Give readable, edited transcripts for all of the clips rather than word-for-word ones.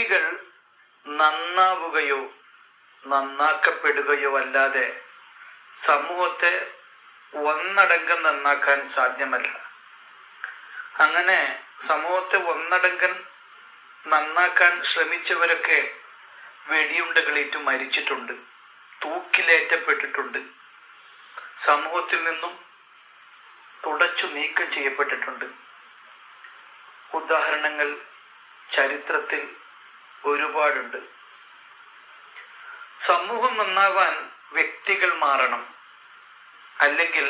വ്യക്തികൾ നന്നാവുകയോ നന്നാക്കപ്പെടുകയോ അല്ലാതെ സമൂഹത്തെ ഒന്നടങ്കം നന്നാക്കാൻ സാധ്യമല്ല. അങ്ങനെ സമൂഹത്തെ ഒന്നടങ്കം നന്നാക്കാൻ ശ്രമിച്ചവരൊക്കെ വെടിയുണ്ടകളേറ്റു മരിച്ചിട്ടുണ്ട്, തൂക്കിലേറ്റപ്പെട്ടിട്ടുണ്ട്, സമൂഹത്തിൽ നിന്നും തുടച്ചു നീക്കം ചെയ്യപ്പെട്ടിട്ടുണ്ട്. ഉദാഹരണങ്ങൾ ചരിത്രത്തിൽ ഒരുപാടുണ്ട്. സമൂഹം നന്നാവാൻ വ്യക്തികൾ മാറണം. അല്ലെങ്കിൽ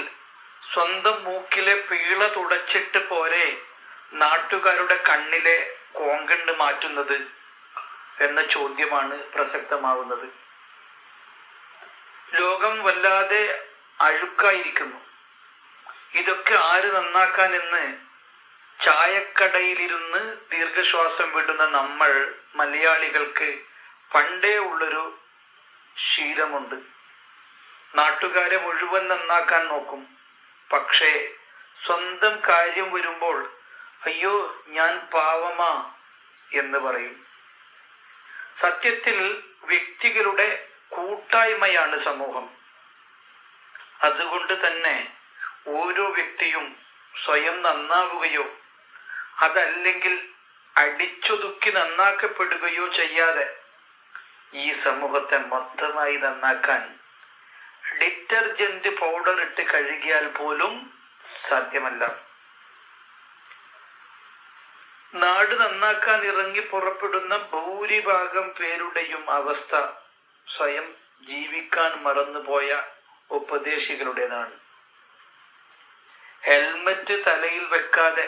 സ്വന്തം മൂക്കിലെ പീള തുടച്ചിട്ട് പോരെ നാട്ടുകാരുടെ കണ്ണിലെ കോങ്കണ്ട് മാറ്റുന്നത് എന്ന ചോദ്യമാണ് പ്രസക്തമാവുന്നത്. ലോകം വല്ലാതെ അഴുക്കായിരിക്കുന്നു. ഇതൊക്കെ ആര് നന്നാക്കാൻ എന്ന് ചായക്കടയിലിരുന്ന് ദീർഘശ്വാസം വിടുന്ന നമ്മൾ മലയാളികൾക്ക് പണ്ടേ ഉള്ളൊരു ശീലമുണ്ട്. നാട്ടുകാരെ മുഴുവൻ നന്നാക്കാൻ നോക്കും. പക്ഷേ സ്വന്തം കാര്യം വരുമ്പോൾ അയ്യോ ഞാൻ പാവമാ എന്ന് പറയും. സത്യത്തിൽ വ്യക്തികളുടെ കൂട്ടായ്മയാണ് സമൂഹം. അതുകൊണ്ട് തന്നെ ഓരോ വ്യക്തിയും സ്വയം നന്നാവുകയോ അതല്ലെങ്കിൽ അടിച്ചൊതുക്കി നന്നാക്കപ്പെടുകയോ ചെയ്യാതെ ഈ സമൂഹത്തെ മൊത്തമായി നന്നാക്കാൻ ഡിറ്റർജന്റ് പൗഡർ ഇട്ട് കഴുകിയാൽ പോലും സാധ്യമല്ല. നാട് നന്നാക്കാൻ ഇറങ്ങി പുറപ്പെടുന്ന ഭൂരിഭാഗം പേരുടെയും അവസ്ഥ സ്വയം ജീവിക്കാൻ മറന്നുപോയ ഉപദേശികളുടേതാണ്. ഹെൽമറ്റ് തലയിൽ വെക്കാതെ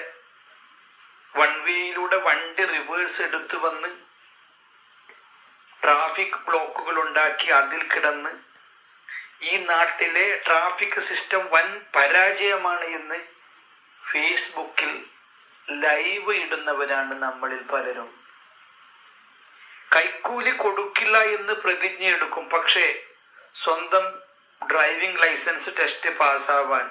വൺവേയിലൂടെ വണ്ടി റിവേഴ്സ് എടുത്തു വന്ന് ട്രാഫിക് ബ്ലോക്കുകൾ ഉണ്ടാക്കി അതിൽ കിടന്ന് ഈ നാട്ടിലെ ട്രാഫിക് സിസ്റ്റം വൻ പരാജയമാണ് എന്ന് ഫേസ്ബുക്കിൽ ലൈവ് ഇടുന്നവരാണ് നമ്മളിൽ പലരും. കൈക്കൂലി കൊടുക്കില്ല എന്ന് പ്രതിജ്ഞയെടുക്കും. പക്ഷേ സ്വന്തം ഡ്രൈവിംഗ് ലൈസൻസ് ടെസ്റ്റ് പാസ്സാവാൻ,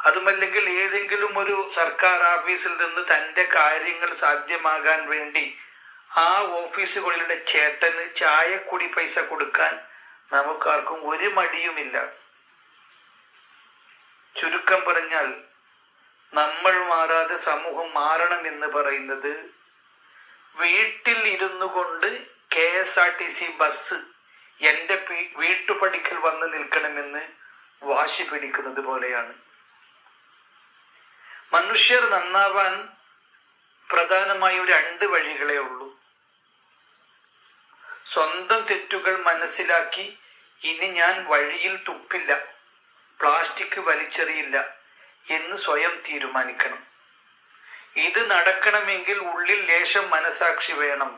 അതുമല്ലെങ്കിൽ ഏതെങ്കിലും ഒരു സർക്കാർ ഓഫീസിൽ നിന്ന് തൻ്റെ കാര്യങ്ങൾ സാധ്യമാകാൻ വേണ്ടി ആ ഓഫീസുകളിലെ ചേട്ടന് ചായക്കുടി പൈസ കൊടുക്കാൻ നമുക്കാർക്കും ഒരു മടിയുമില്ല. ചുരുക്കം പറഞ്ഞാൽ നമ്മൾ മാറാതെ സമൂഹം മാറണം എന്ന് പറയുന്നത് വീട്ടിൽ ഇരുന്നു കൊണ്ട് KSRTC ബസ് എൻ്റെ വീട്ടുപടിക്കൽ വന്ന് നിൽക്കണമെന്ന് വാശി പിടിക്കുന്നത് പോലെയാണ്. മനുഷ്യർ നന്നാവാൻ പ്രധാനമായും 2 വഴികളേ ഉള്ളൂ. സ്വന്തം തെറ്റുകൾ മനസ്സിലാക്കി ഇനി ഞാൻ വഴിയിൽ തുപ്പില്ല, പ്ലാസ്റ്റിക് വലിച്ചെറിയില്ല എന്ന് സ്വയം തീരുമാനിക്കണം. ഇത് നടക്കണമെങ്കിൽ ഉള്ളിൽ ലേശം മനസാക്ഷി വേണം.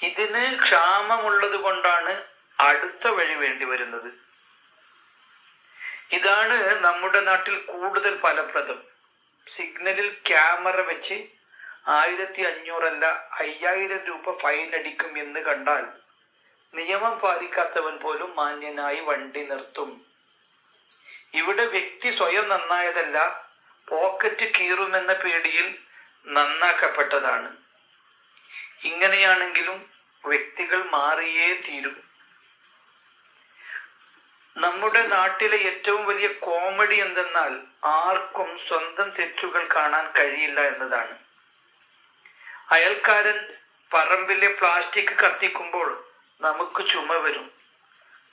ഇതിന് ക്ഷാമമുള്ളത് കൊണ്ടാണ് അടുത്ത വഴി വേണ്ടി വരുന്നത്. ഇതാണ് നമ്മുടെ നാട്ടിൽ കൂടുതൽ ഫലപ്രദം. സിഗ്നലിൽ ക്യാമറ വെച്ച് 1500 അല്ല 5000 രൂപ ഫൈൻ അടിക്കും എന്ന് കണ്ടാൽ നിയമം പാലിക്കാത്തവൻ പോലും മാന്യനായി വണ്ടി നിർത്തും. ഇവിടെ വ്യക്തി സ്വയം നന്നായതല്ല, പോക്കറ്റ് കീറുമെന്ന പേടിയിൽ നന്നാക്കപ്പെട്ടതാണ്. ഇങ്ങനെയാണെങ്കിലും വ്യക്തികൾ മാറിയേ തീരും. നമ്മുടെ നാട്ടിലെ ഏറ്റവും വലിയ കോമഡി എന്തെന്നാൽ ആർക്കും സ്വന്തം തെറ്റുകൾ കാണാൻ കഴിയില്ല എന്നതാണ്. അയൽക്കാരൻ പറമ്പിലെ പ്ലാസ്റ്റിക് കത്തിക്കുമ്പോൾ നമുക്ക് ചുമ വരും.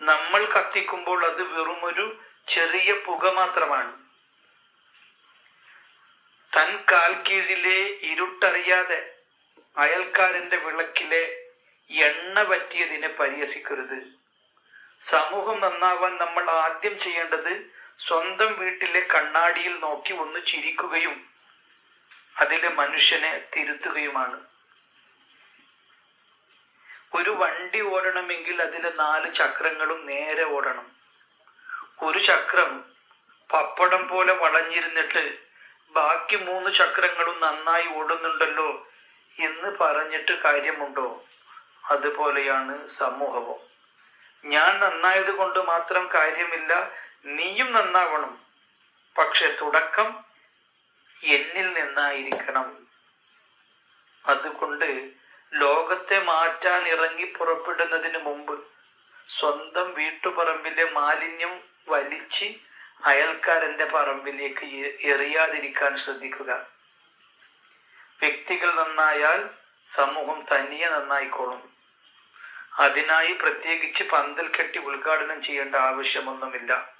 നമ്മൾ കത്തിക്കുമ്പോൾ അത് വെറുമൊരു ചെറിയ പുക മാത്രമാണ്. തൻ കാൽ കീഴിലെ ഇരുട്ടറിയാതെ അയൽക്കാരന്റെ വിളക്കിലെ എണ്ണ പറ്റിയതിനെ പരിഹസിക്കരുത്. സമൂഹം നന്നാവാൻ നമ്മൾ ആദ്യം ചെയ്യേണ്ടത് സ്വന്തം വീട്ടിലെ കണ്ണാടിയിൽ നോക്കി ഒന്ന് ചിരിക്കുകയും അതിലെ മനുഷ്യനെ തിരുത്തുകയുമാണ്. ഒരു വണ്ടി ഓടണമെങ്കിൽ അതിലെ 4 ചക്രങ്ങളും നേരെ ഓടണം. ഒരു ചക്രം പപ്പടം പോലെ വളഞ്ഞിരുന്നിട്ട് ബാക്കി 3 ചക്രങ്ങളും നന്നായി ഓടുന്നുണ്ടല്ലോ എന്ന് പറഞ്ഞിട്ട് കാര്യമുണ്ടോ? അതുപോലെയാണ് സമൂഹവും. ഞാൻ നന്നായത് കൊണ്ട് മാത്രം കാര്യമില്ല, നീയും നന്നാവണം. പക്ഷെ തുടക്കം എന്നിൽ നിന്നായിരിക്കണം. അതുകൊണ്ട് ലോകത്തെ മാറ്റാൻ ഇറങ്ങി പുറപ്പെടുന്നതിന് മുമ്പ് സ്വന്തം വീട്ടുപറമ്പിലെ മാലിന്യം വലിച്ച് അയൽക്കാരന്റെ പറമ്പിലേക്ക് എറിയാതിരിക്കാൻ ശ്രദ്ധിക്കുക. വ്യക്തികൾ നന്നായാൽ സമൂഹം തനിയെ നന്നായിക്കോളും. അതിനായി പ്രത്യേകിച്ച് പന്തൽ കെട്ടി ഉദ്ഘാടനം ചെയ്യേണ്ട ആവശ്യമൊന്നുമില്ല.